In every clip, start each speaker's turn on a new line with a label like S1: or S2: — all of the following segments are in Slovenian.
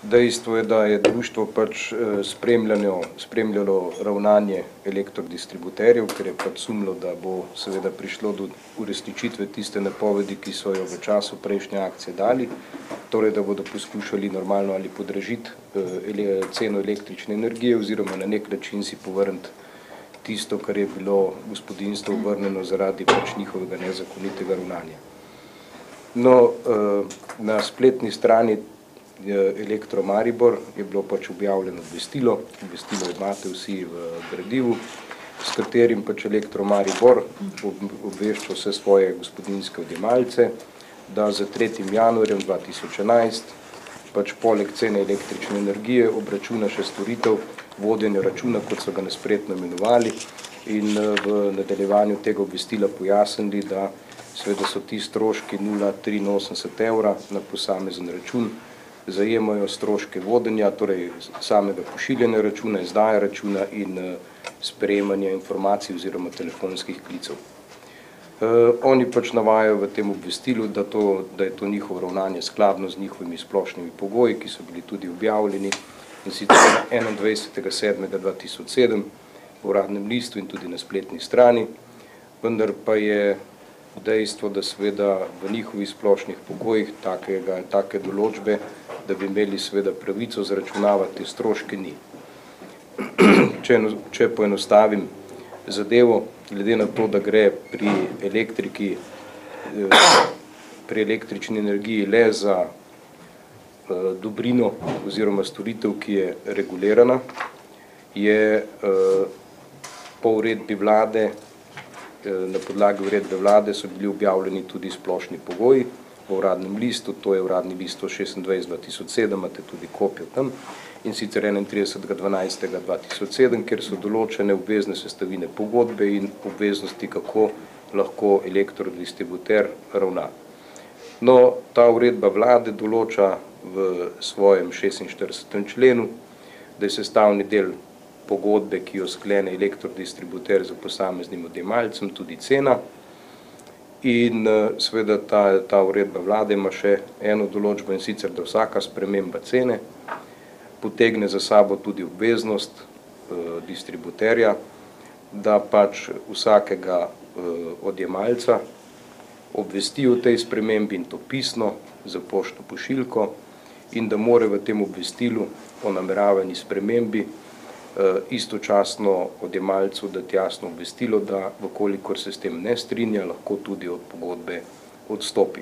S1: Dejstvo je, da je društvo pač spremljalo ravnanje elektrodistributerjev, ker je pač sumilo, da bo seveda prišlo do uresničitve tiste napovedi, ki so jo v času prejšnje akcije dali, torej da bodo poskušali normalno ali podražiti ceno električne energije oziroma na nek način si povrniti tisto, kar je bilo gospodinjstvo vrnjeno zaradi pač njihovega nezakonitega ravnanja. No, na spletni strani Elektro Maribor je bilo pač objavljeno obvestilo imate vsi v gradivu, s katerim pač Elektro Maribor obvešča vse svoje gospodinjske odjemalce, da za 3. januarjem 2011 pač poleg cene električne energije obračuna še storitev vodenja računa, kot so ga nespretno imenovali, in v nadaljevanju tega obvestila pojasnili, da seveda so ti stroški 0,83 evra na posamezen račun, zajemajo stroške vodenja, torej samega pošiljanja računa, izdaje računa in sprejemanja informacij oziroma telefonskih klicev. Oni pač navajajo v tem obvestilu, da je to njihovo ravnanje skladno z njihovimi splošnimi pogoji, ki so bili tudi objavljeni, in sicer 21.7.2007 v Uradnem listu in tudi na spletni strani, vendar pa je dejstvo, da seveda v njihovih splošnih pogojih take določbe, da bi imeli seveda pravico zaračunavati stroške ni. Če poenostavim zadevo, glede na to, da gre pri električni energiji le za dobrino oziroma storitev, ki je regulirana, je po uredbi vlade, na podlagi uredbe vlade so bili objavljeni tudi splošni pogoji v Uradnem listu, to je Uradni list 126/2007, imate tudi kopijo tam, in sicer 31.12.2007, kjer so določene obvezne sestavine pogodbe in obveznosti, kako lahko elektrodistributer ravna. No, ta uredba vlade določa v svojem 46. členu, da je sestavni del pogodbe, ki jo sklene elektrodistributer za posameznim odjemalcem, tudi cena. In seveda ta uredba vlade ima še eno določbo, in sicer, da vsaka sprememba cene potegne za sabo tudi obveznost distributerja, da pač vsakega odjemalca obvesti o tej spremembi in to pisno za poštno pošiljko in da mora v tem obvestilu o nameravani spremembi istočasno odjemalcu dati jasno obvestilo, da vkolikor se s tem ne strinja, lahko tudi od pogodbe odstopi.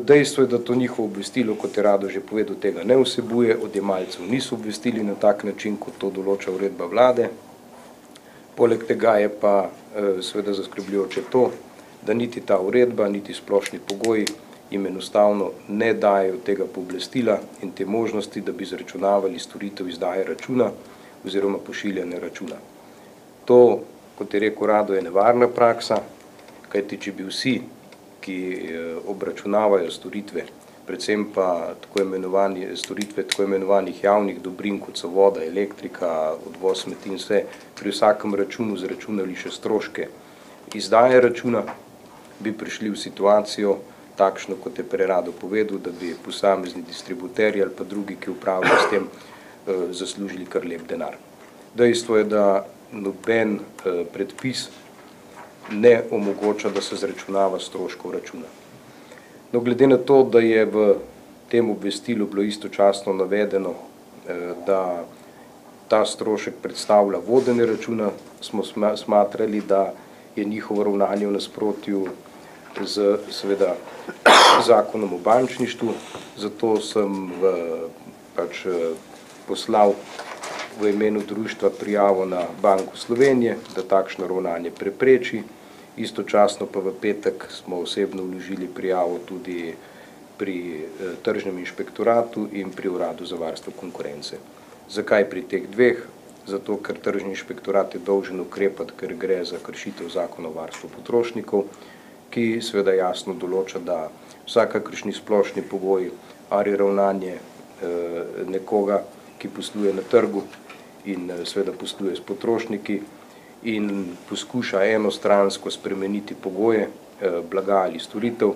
S1: Dejstvo je, da to njihovo obvestilo, kot je Rado že povedal, tega ne vsebuje, odjemalcev niso obvestili na tak način, kot to določa uredba vlade. Poleg tega je pa seveda zaskrbljujoče to, da niti ta uredba, niti splošni pogoji jim enostavno ne dajo tega pooblastila in te možnosti, da bi zaračunavali storitev izdaje računa oziroma pošiljanja računa. To, kot je rekel Rado, je nevarna praksa, kajti če bi vsi, ki obračunavajo storitve, predvsem pa storitve tako imenovanih javnih dobrin, kot so voda, elektrika, odvoz smeti in vse, pri vsakem računu zaračunali še stroške izdaje računa, bi prišli v situacijo, takšno, kot je prej Rado povedal, da bi posamezni distributerji ali pa drugi, ki upravljajo s tem, zaslužili kar lep denar. Dejstvo je, da noben predpis ne omogoča, da se zaračunava stroškov računa. No, glede na to, da je v tem obvestilu bilo istočasno navedeno, da ta strošek predstavlja vodenje računa, smo smatrali, da je njihovo ravnanje v nasprotju z seveda zakonom o bančništvu, zato sem poslal v imenu društva prijavo na Banko Slovenije, da takšno ravnanje prepreči. Istočasno pa v petek smo osebno vložili prijavo tudi pri Tržnem inšpektoratu in pri Uradu za varstvo konkurence. Zakaj pri teh dveh? Zato, ker Tržni inšpektorat je dolžen ukrepati, ker gre za kršitev zakona o varstvu potrošnikov, ki seveda jasno določa, da vsakakršni splošni pogoji ali ravnanje nekoga, ki posluje na trgu in seveda posluje s potrošniki in poskuša enostransko spremeniti pogoje blaga ali storitev,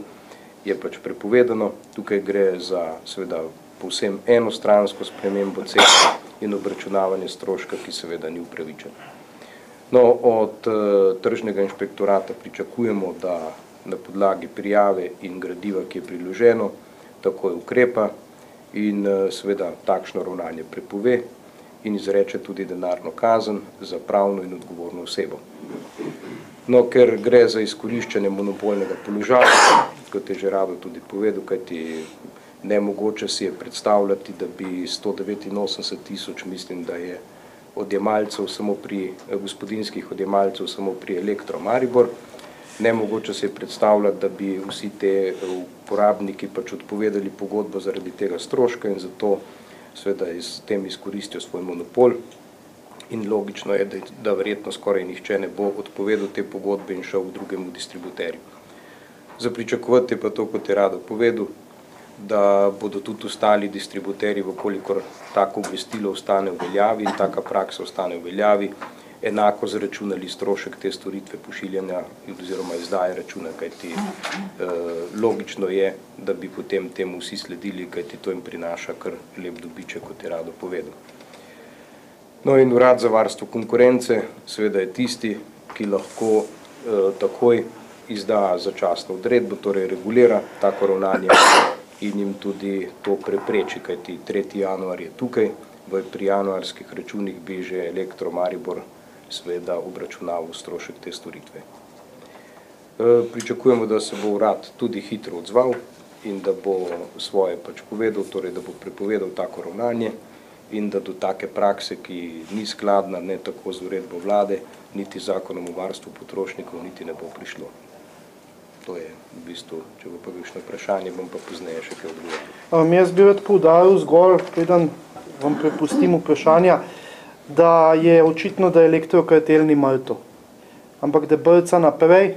S1: je pač prepovedano. Tukaj gre za seveda povsem enostransko spremembo cen in obračunavanje stroška, ki seveda ni upravičen. No, od tržnega inšpektorata pričakujemo, da na podlagi prijave in gradiva, ki je priloženo, takoj ukrepa in seveda takšno ravnanje prepove in izreče tudi denarno kazen za pravno in odgovorno osebo. No, ker gre za izkoriščanje monopolnega položaja, kot je že Rado tudi povedal, kajti nemogoče si je predstavljati, da bi 189 tisoč, mislim, da je odjemalcev samo pri gospodinjskih odjemalcev samo pri Elektro Maribor. Nemogoče se je predstavljati, da bi vsi te uporabniki pač odpovedali pogodbo zaradi tega stroška in zato seveda s tem izkoristijo svoj monopol. In logično je, da verjetno skoraj nihče ne bo odpovedal te pogodbe in šel v drugemu distributerju. Za pričakovati je pa to, kot je Rado povedal, da bodo tudi ostali distributerji, vkolikor tako obvestilo ostane v veljavi in taka praksa ostane v veljavi, enako zaračunali strošek te storitve pošiljanja oziroma izdaje računa, kajti logično je, da bi potem temu vsi sledili, kajti to jim prinaša kar lep dobiček, kot je Rado povedal. No in Urad za varstvo konkurence seveda je tisti, ki lahko takoj izda začasno odredbo, torej regulira tako ravnanje in jim tudi to prepreči, kajti 3. januar je tukaj, pri januarskih računih bi že Elektro Maribor seveda obračunaval strošek te storitve. Pričakujemo, da se bo urad tudi hitro odzval in da bo svoje pač povedal, torej da bo prepovedal tako ravnanje in da do take prakse, ki ni skladna ne tako z uredbo vlade, niti zakonom o varstvu potrošnikov, niti ne bo prišlo. To je v bistvu, če bo pa kakšno vprašanje, bom pa pozneje še kaj odgovoril.
S2: Jaz bi rad poudaril zgolj, preden vam prepustim vprašanja, da je očitno, da elektrokartel ni mrtev, ampak da brca naprej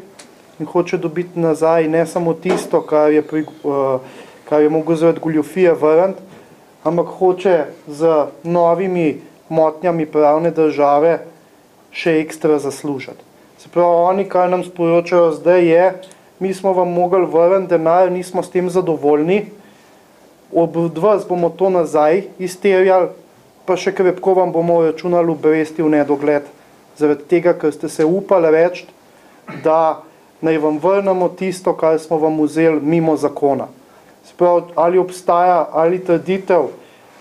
S2: in hoče dobiti nazaj ne samo tisto, kar je mogel zaradi goljufije vrniti, ampak hoče z novimi motnjami pravne države še ekstra zaslužiti. Se pravi, oni, kar nam sporočajo zdaj je, mi smo vam mogli vrniti denar, nismo s tem zadovoljni, od vas bomo to nazaj izterjali, pa še krepko vam bomo računali obresti v nedogled, zaradi tega, ker ste se upali reči, da naj vam vrnemo tisto, kar smo vam vzeli mimo zakona. Se pravi, ali obstaja, ali trditev,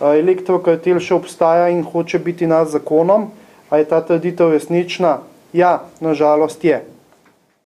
S2: elektrokartel še obstaja in hoče biti nad zakonom, ali je ta trditev resnična? Ja, nažalost je.